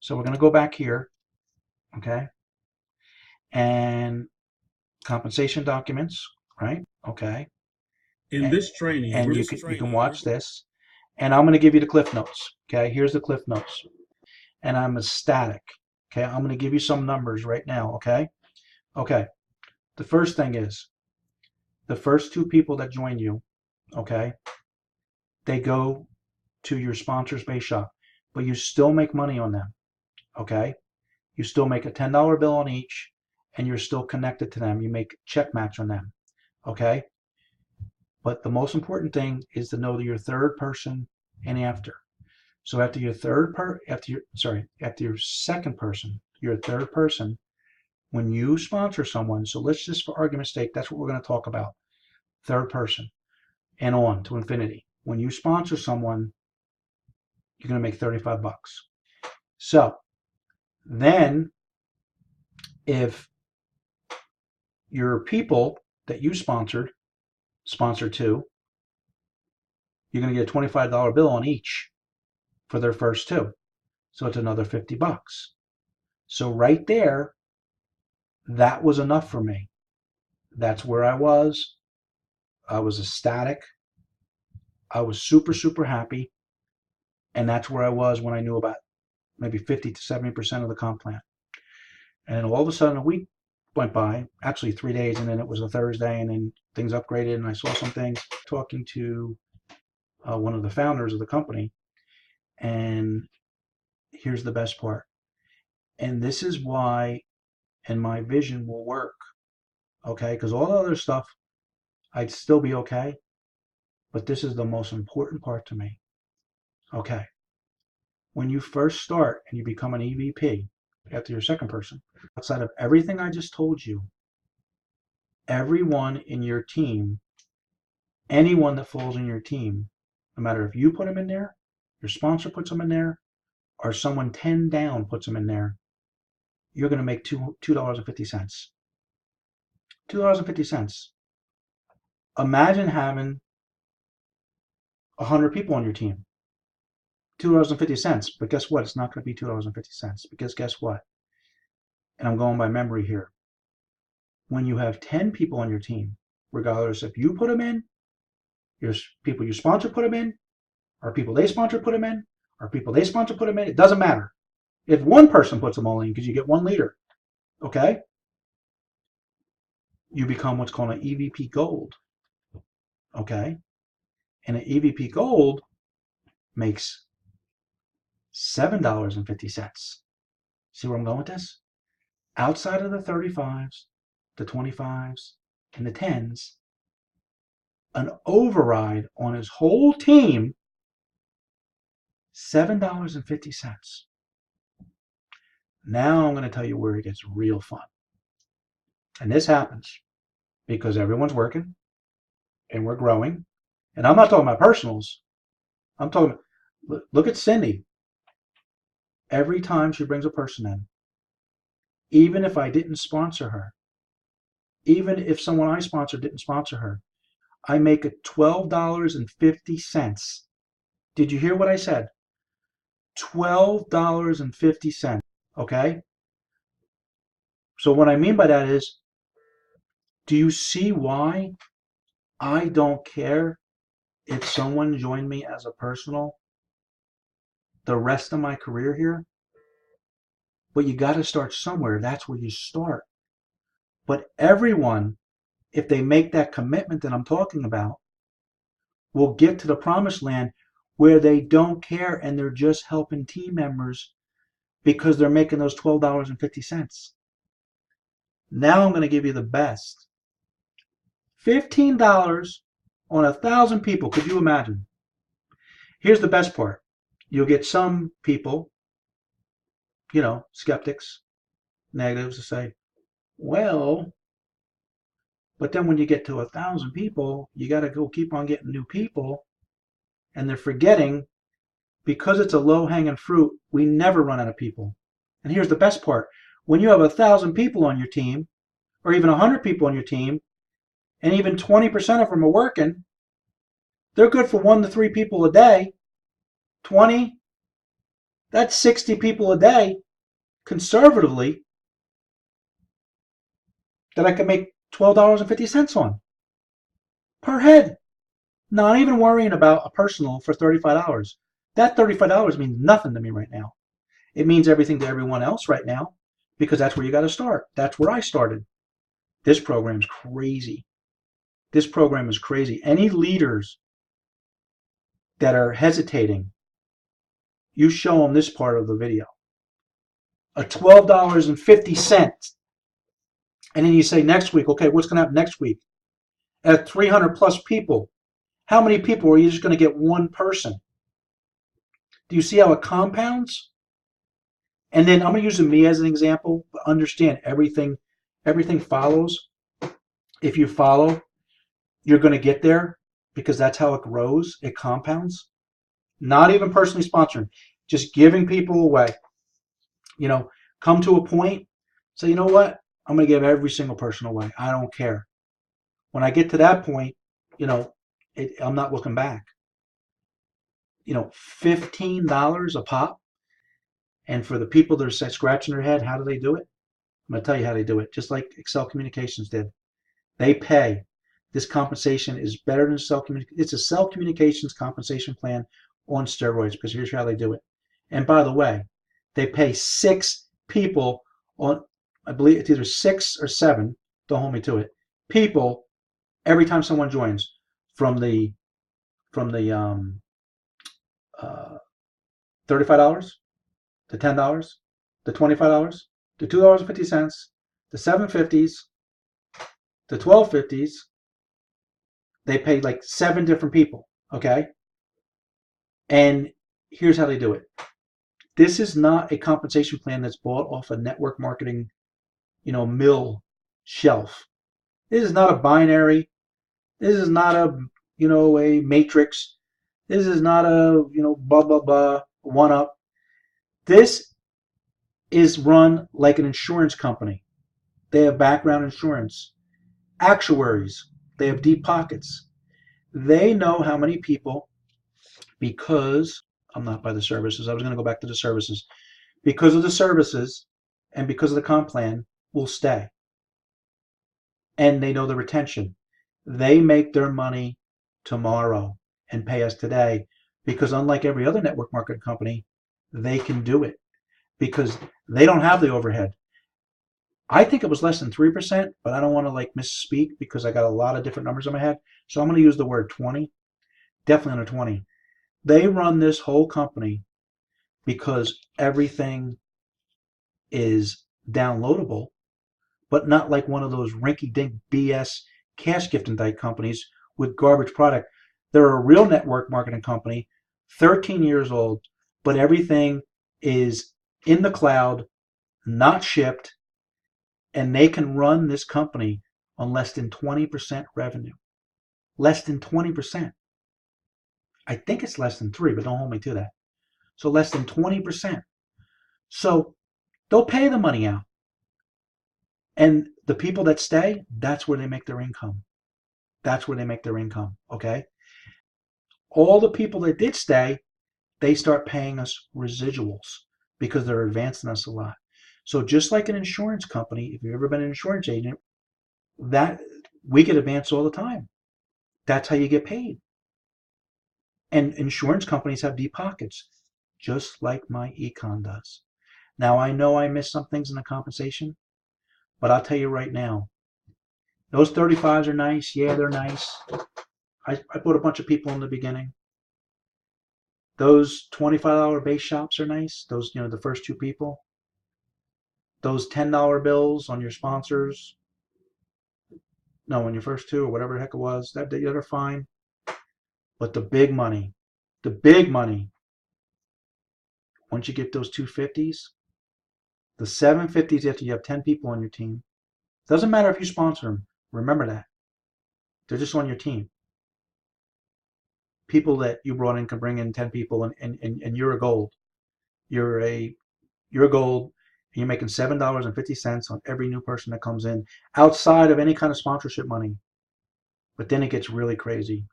So we're going to go back here, okay, and compensation documents, right? Okay. In this training, And you can watch this, and I'm going to give you the cliff notes. Okay, here's the cliff notes, and I'm ecstatic. Okay, I'm going to give you some numbers right now. Okay, okay. The first thing is the first two people that join you. Okay, they go to your sponsor's base shop, but you still make money on them. Okay, you still make a $10 bill on each, and you're still connected to them. You make check match on them. Okay, but the most important thing is to know that your third person and after. So after your after your second person, your third person, when you sponsor someone, so let's just for argument's sake, that's what we're going to talk about. Third person and on to infinity. When you sponsor someone, you're going to make 35 bucks. So then if your people that you sponsor two, you're going to get a $25 bill on each for their first two. So it's another 50 bucks. So right there, that was enough for me. That's where I was. I was ecstatic. I was super, super happy. And that's where I was when I knew about maybe 50 to 70% of the comp plan. And all of a sudden a week went by, actually 3 days, and then it was a Thursday, and then things upgraded, and I saw some things talking to one of the founders of the company. And here's the best part. And this is why, and my vision will work, okay? Because all the other stuff, I'd still be okay. But this is the most important part to me. Okay. When you first start and you become an EVP after your second person, outside of everything I just told you, everyone in your team, anyone that falls in your team, no matter if you put them in there, your sponsor puts them in there, or someone 10 down puts them in there, you're going to make $2.50. $2.50. Imagine having 100 people on your team. $2.50. But guess what? It's not going to be $2.50 because guess what? And I'm going by memory here. When you have 10 people on your team, regardless if you put them in, your people you sponsor put them in, or people they sponsor put them in, or people they sponsor put them in, it doesn't matter. If one person puts them all in, because you get one leader, okay, you become what's called an EVP Gold, okay? And an EVP Gold makes $7.50. See where I'm going with this? Outside of the 35s, the 25s, and the 10s, an override on his whole team, $7.50. Now I'm going to tell you where it gets real fun. And this happens because everyone's working and we're growing. And I'm not talking about personals. I'm talking, look at Cindy. Every time she brings a person in, even if I didn't sponsor her, even if someone I sponsored didn't sponsor her, I make it $12.50. Did you hear what I said? $12.50. Okay? So what I mean by that is, do you see why I don't care if someone joined me as a personal the rest of my career here? But you got to start somewhere. That's where you start. But everyone, if they make that commitment that I'm talking about, will get to the promised land where they don't care and they're just helping team members because they're making those $12.50. Now I'm going to give you the best. $15 on 1,000 people. Could you imagine? Here's the best part. You'll get some people, skeptics, negatives to say, well, but then when you get to 1,000 people, you got to go keep on getting new people. And they're forgetting, because it's a low-hanging fruit, we never run out of people. And here's the best part. When you have 1,000 people on your team, or even 100 people on your team, and even 20% of them are working, they're good for 1 to 3 people a day. 20, That's 60 people a day, conservatively, that I could make $12.50 on per head. Not even worrying about a personal for $35. That $35 means nothing to me right now. It means everything to everyone else right now because that's where you got to start. That's where I started. This program's crazy. This program is crazy. Any leaders that are hesitating, you show them this part of the video. A $12.50. And then you say next week, okay, what's going to happen next week? At 300 plus people, how many people are you just going to get one person? Do you see how it compounds? And then I'm going to use me as an example, but understand everything follows. If you follow, you're going to get there because that's how it grows. It compounds. Not even personally sponsoring, just giving people away. You know, come to a point, say, you know what? I'm going to give every single person away. I don't care. When I get to that point, you know, I'm not looking back. You know, $15 a pop. And for the people that are scratching their head, how do they do it? I'm going to tell you how they do it, just like Excel Communications did. They pay. This compensation is better than cell communications. It's a cell communications compensation plan on steroids because here's how they do it. And by the way, they pay 6 people on, I believe it's either 6 or 7, don't hold me to it, people every time someone joins from the $35 to $10 to $25 to $2.50 to $7.50s to $12.50s. They pay like 7 different people, okay? And here's how they do it. This is not a compensation plan that's bought off a network marketing, mill shelf. This is not a binary. This is not a, a matrix. This is not a, blah, blah, blah, one up. This is run like an insurance company. They have background insurance. Actuaries, they have deep pockets. They know how many people, because I'm not by the services, I was going to go back to the services, because of the services and because of the comp plan, will stay. And they know the retention. They make their money tomorrow and pay us today because unlike every other network marketing company, they can do it because they don't have the overhead. I think it was less than 3%, but I don't want to misspeak because I got a lot of different numbers in my head. So I'm going to use the word 20, definitely under 20. They run this whole company because everything is downloadable, but not like one of those rinky-dink BS cash gifting type companies with garbage product. They're a real network marketing company, 13 years old, but everything is in the cloud, not shipped, and they can run this company on less than 20% revenue. Less than 20%. I think it's less than 3, but don't hold me to that. So less than 20%. So they'll pay the money out. And the people that stay, that's where they make their income. That's where they make their income, okay? All the people that did stay, they start paying us residuals because they're advancing us a lot. So just like an insurance company, if you've ever been an insurance agent, that we get advanced all the time. That's how you get paid. And insurance companies have deep pockets, just like MyEcon does. Now, I know I missed some things in the compensation, but I'll tell you right now, those 35s are nice. Yeah, they're nice. I put a bunch of people in the beginning. Those $25 base shops are nice. Those, the first 2 people. Those $10 bills on your sponsors. No, on your first 2 or whatever the heck it was, they're fine. But the big money, once you get those 250s, the 750s after you have 10 people on your team, doesn't matter if you sponsor them. Remember that. They're just on your team. People that you brought in can bring in 10 people and you're a gold. You're a gold and you're making $7.50 on every new person that comes in outside of any kind of sponsorship money. But then it gets really crazy.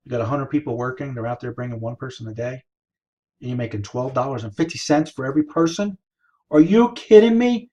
You got 100 people working. They're out there bringing one person a day. and you're making $12.50 for every person? Are you kidding me?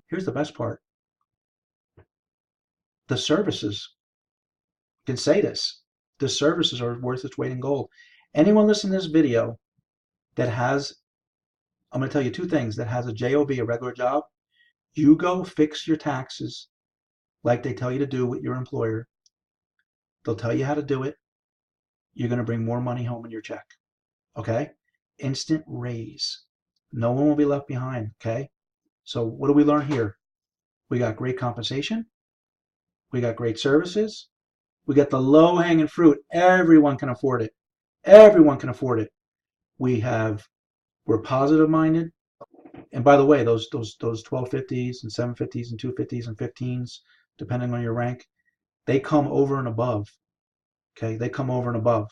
Here's the best part. The services can say this. The services are worth its weight in gold. Anyone listening to this video that has, I'm going to tell you two things, that has a JOB, a regular job, you go fix your taxes like they tell you to do with your employer. They'll tell you how to do it. You're going to bring more money home in your check. Okay? Instant raise. No one will be left behind. Okay? So what do we learn here? We got great compensation. We got great services. We got the low-hanging fruit. Everyone can afford it. Everyone can afford it. We're positive-minded. And by the way, those 1250s and 750s and 250s and 15s, depending on your rank, they come over and above. Okay, they come over and above.